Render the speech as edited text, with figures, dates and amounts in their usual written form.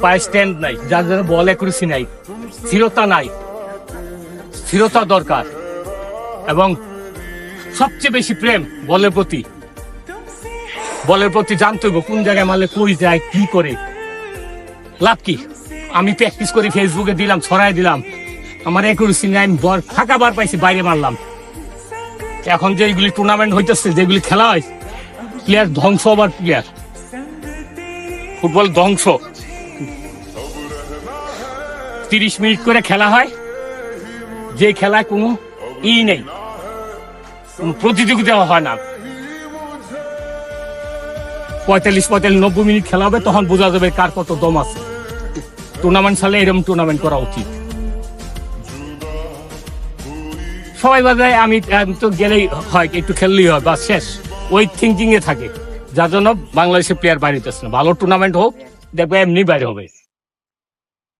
পায়ে স্ট্যান্ড নাই, যার জন্য বল অ্যাকুরেসি নাই, স্থিরতা নাই। স্থিরতা দরকার এবং সবচেয়ে বেশি প্রেম বলের প্রতি। বলের প্রতি জানতে হবে কোন জায়গায় মারলে কই যায়, কি করে, লাভ কি। আমি প্র্যাকটিস করি, ফেসবুকে দিলাম, ছড়াই দিলাম, আমার অ্যাকুরেসি নাই, আমি বল ফাঁকা বার পাইছি, বাইরে মারলাম। এখন যে এইগুলি টুর্নামেন্ট হইতেছে, যেগুলি খেলা হয়, প্লেয়ার ধ্বংস হবার প্লেয়ার, ফুটবল ধ্বংস। 30 মিনিট করে খেলা হয়, যে খেলায় কোনো নেই, কোনো প্রতিযোগিতা হয় না। 45-90 মিনিট খেলা হবে, তখন বোঝা যাবে কার কত দম আছে। টুর্নামেন্ট সালে এরকম টুর্নামেন্ট করা উচিত। সবাই বাজায় আমি তো গেলেই হয়, একটু খেললেই হয়, বা শেষ, ওই থিঙ্কিং এ থাকে, যার জন্য বাংলাদেশের প্লেয়ার বাইরে হইতেছে না। ভালো টুর্নামেন্ট হোক, দেখবে এমনি বাইরে হবে।